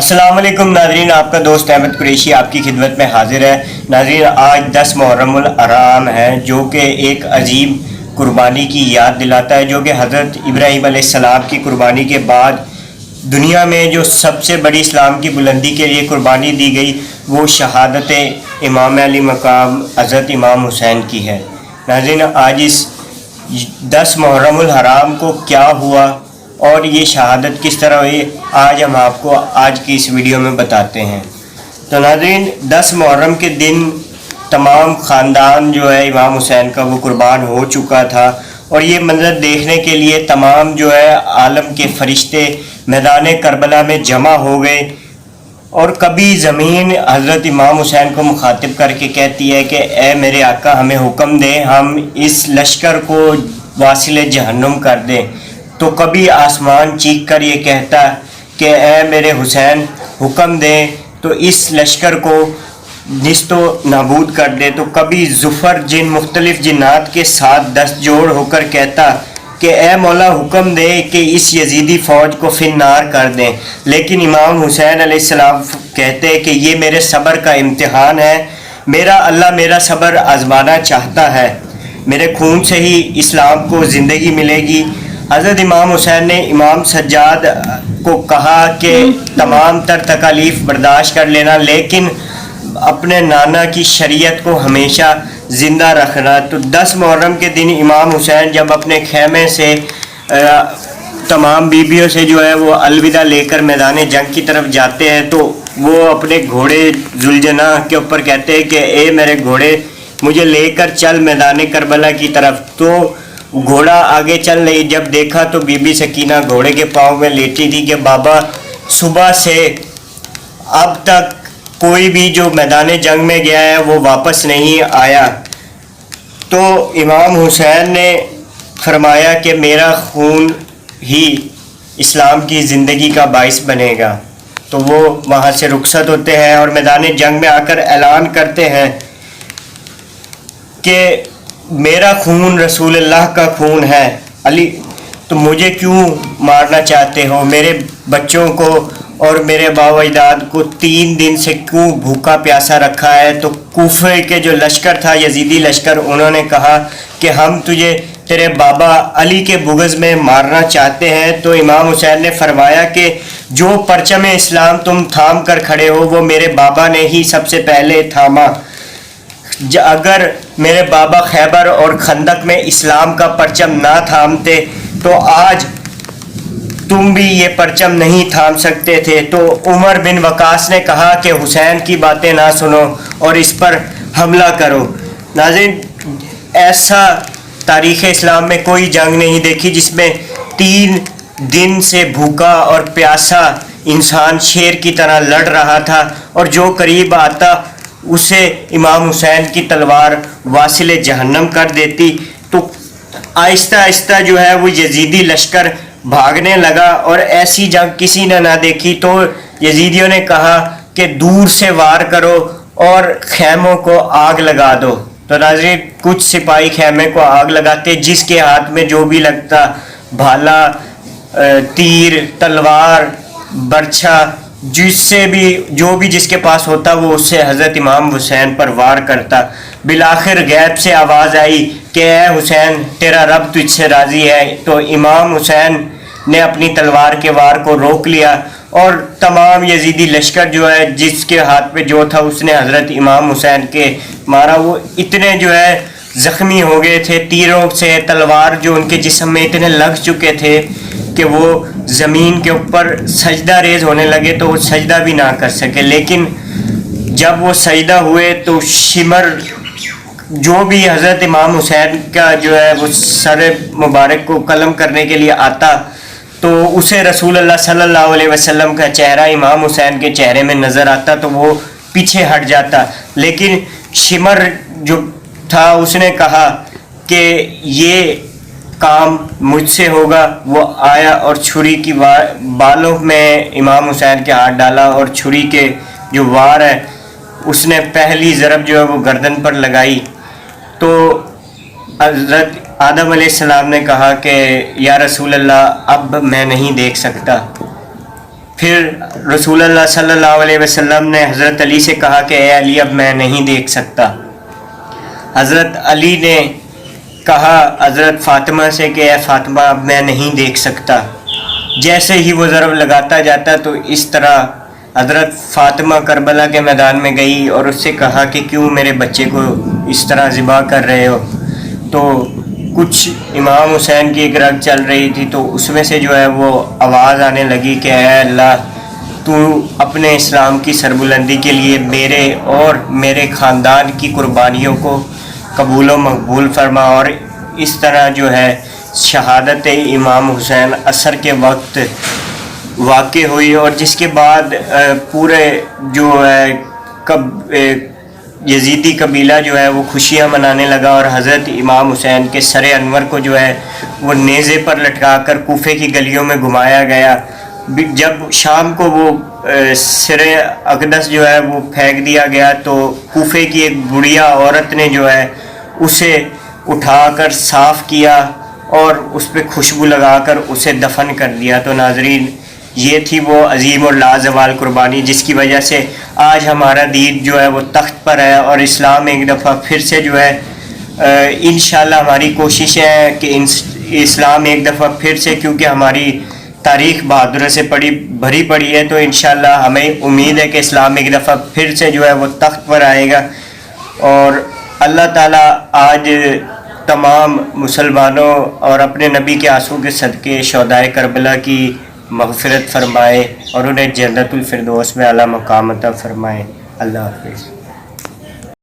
अस्सलाम वालेकुम नाजरीन, आपका दोस्त अहमद कुरैशी आपकी खिदमत में हाजिर है। नाजरीन, आज 10 मुहर्रमुल हराम है, जो कि एक अजीब कुर्बानी की याद दिलाता है, जो कि हज़रत इब्राहीम अलैहिस्सलाम की कुर्बानी के बाद दुनिया में जो सबसे बड़ी इस्लाम की बुलंदी के लिए कुर्बानी दी गई, वो शहादत इमाम अली मकाम हज़रत इमाम हुसैन की है। नाजरीन, आज इस 10 मुहर्रमुल हराम को क्या हुआ और ये शहादत किस तरह हुई, आज हम आपको आज की इस वीडियो में बताते हैं। तो नाज़रीन, 10 मुहर्रम के दिन तमाम ख़ानदान जो है इमाम हुसैन का वो कुर्बान हो चुका था, और ये मंजर देखने के लिए तमाम जो है आलम के फरिश्ते मैदान करबला में जमा हो गए। और कभी ज़मीन हज़रत इमाम हुसैन को मुखातिब करके कहती है कि ए मेरे आका, हमें हुक्म दें, हम इस लश्कर को वासिल जहन्नुम कर दें। तो कभी आसमान चीख कर ये कहता कि ए मेरे हुसैन, हुक्म दें तो इस लश्कर को निस्तो नाबूद कर दे। तो कभी ज़ुफ़र जिन मुख्तलिफ़ जिन्नात के साथ दस्त जोड़ होकर कहता कि ए मौला, हुक्म दे कि इस यजीदी फ़ौज को फिन्नार कर दें। लेकिन इमाम हुसैन अलैहिस्सलाम कहते कि ये मेरे सब्र का इम्तिहान है, मेरा अल्लाह मेरा सब्र आजमाना चाहता है, मेरे खून से ही इस्लाम को ज़िंदगी मिलेगी। हज़रत इमाम हुसैन ने इमाम सज्जाद को कहा कि तमाम तर तकालीफ बर्दाश्त कर लेना, लेकिन अपने नाना की शरीयत को हमेशा ज़िंदा रखना। तो 10 मुहर्रम के दिन इमाम हुसैन जब अपने खेमे से तमाम बीबियों से जो है वो अलविदा लेकर मैदान जंग की तरफ जाते हैं, तो वो अपने घोड़े जुलजना के ऊपर कहते हैं कि ए मेरे घोड़े, मुझे लेकर चल मैदान करबला की तरफ। तो घोड़ा आगे चल रही, जब देखा तो बीबी सकीना घोड़े के पाँव में लेटी थी कि बाबा, सुबह से अब तक कोई भी जो मैदान जंग में गया है वो वापस नहीं आया। तो इमाम हुसैन ने फरमाया कि मेरा खून ही इस्लाम की ज़िंदगी का बाइस बनेगा। तो वो वहाँ से रुखसत होते हैं और मैदान जंग में आकर ऐलान करते हैं कि मेरा खून रसूलुल्लाह का खून है। अली, तो मुझे क्यों मारना चाहते हो? मेरे बच्चों को और मेरे बाबा अजदाद को 3 दिन से क्यों भूखा प्यासा रखा है? तो कूफे के जो लश्कर था, यजीदी लश्कर, उन्होंने कहा कि हम तुझे तेरे बाबा अली के बुग़्ज़ में मारना चाहते हैं। तो इमाम हुसैन ने फरमाया कि जो परचम इस्लाम तुम थाम कर खड़े हो, वो मेरे बाबा ने ही सबसे पहले थामा। अगर मेरे बाबा खैबर और खंदक में इस्लाम का परचम ना थामते तो आज तुम भी ये परचम नहीं थाम सकते थे। तो उमर बिन वकास ने कहा कि हुसैन की बातें ना सुनो और इस पर हमला करो। नाज़रीन, ऐसा तारीख़ इस्लाम में कोई जंग नहीं देखी जिसमें 3 दिन से भूखा और प्यासा इंसान शेर की तरह लड़ रहा था, और जो करीब आता उसे इमाम हुसैन की तलवार वासिल जहन्नम कर देती। तो आहिस्ता आहिस्ता जो है वो यजीदी लश्कर भागने लगा, और ऐसी जंग किसी ने ना देखी। तो यजीदियों ने कहा कि दूर से वार करो और खेमों को आग लगा दो। तो नाज़रीन, कुछ सिपाही खेमे को आग लगाते, जिसके हाथ में जो भी लगता, भाला, तीर, तलवार, बर्छा, जिससे भी जो भी जिसके पास होता वो उससे हज़रत इमाम हुसैन पर वार करता। बिलाखिर गैब से आवाज़ आई कि ए हुसैन, तेरा रब तुझसे राज़ी है। तो इमाम हुसैन ने अपनी तलवार के वार को रोक लिया, और तमाम यजीदी लश्कर जो है जिसके हाथ में जो था उसने हज़रत इमाम हुसैन के मारा। वो इतने जो है ज़ख्मी हो गए थे तीरों से, तलवार जो उनके जिस्म में इतने लग चुके थे कि वो ज़मीन के ऊपर सजदा रेज़ होने लगे, तो वो सजदा भी ना कर सके। लेकिन जब वो सजदा हुए तो शिमर जो भी हज़रत इमाम हुसैन का जो है वो सर मुबारक को कलम करने के लिए आता, तो उसे रसूलुल्लाह सल्लल्लाहु अलैहि वसल्लम का चेहरा इमाम हुसैन के चेहरे में नज़र आता, तो वो पीछे हट जाता। लेकिन शिमर जो था उसने कहा कि ये काम मुझसे होगा। वो आया और छुरी की बालों में इमाम हुसैन के हाथ डाला, और छुरी के जो वार है उसने पहली ज़रब जो है वो गर्दन पर लगाई। तो हज़रत आदम अलैहिस्सलाम ने कहा कि या रसूल अल्लाह, अब मैं नहीं देख सकता। پھر رسول اللہ صلی اللہ علیہ وسلم نے حضرت علی سے کہا کہ اے علی اب میں نہیں دیکھ سکتا. حضرت علی نے کہا حضرت فاطمہ سے کہ اے فاطمہ اب میں نہیں دیکھ سکتا. جیسے ہی وہ ضرب لگاتا جاتا تو اس طرح حضرت فاطمہ کربلا کے میدان میں گئی اور اس سے کہا کہ کیوں میرے بچے کو اس طرح ذبح کر رہے ہو. تو کچھ امام حسین کی ایک رگ چل رہی تھی تو اس میں سے جو ہے وہ آواز آنے لگی کہ اے اللہ تو اپنے اسلام کی سربلندی کے لیے میرے اور میرے خاندان کی قربانیوں کو قبول و مقبول فرما. اور اس طرح جو ہے شہادت امام حسین عصر کے وقت واقع ہوئی اور جس کے بعد پورے جو ہے یزیدی قبیلہ جو ہے وہ خوشیاں منانے لگا اور حضرت امام حسین کے سر انور کو جو ہے وہ نیزے پر لٹکا کر کوفے کی گلیوں میں گھمایا گیا. جب شام کو وہ سر اقدس جو ہے وہ پھینک دیا گیا تو کوفے کی ایک بڑھیا عورت نے جو ہے اسے اٹھا کر صاف کیا اور اس پہ خوشبو لگا کر اسے دفن کر دیا. تو ناظرین یہ تھی وہ عظیم اور لازوال قربانی جس کی وجہ سے آج ہمارا دین جو ہے وہ تخت پر ہے اور اسلام ایک دفعہ پھر سے جو ہے انشاءاللہ ہماری کوشش ہے کہ اسلام ایک دفعہ پھر سے، کیونکہ ہماری تاریخ بہادروں سے بھری پڑی ہے، تو انشاءاللہ ہمیں امید ہے کہ اسلام ایک دفعہ پھر سے جو ہے وہ تخت پر آئے گا. اور اللہ تعالیٰ آج تمام مسلمانوں اور اپنے نبی کے آنسو کے صدقے شہدائے کربلا کی مغفرت فرمائے اور انہیں جنت الفردوس میں اعلیٰ مقام عطا فرمائے. اللہ حافظ.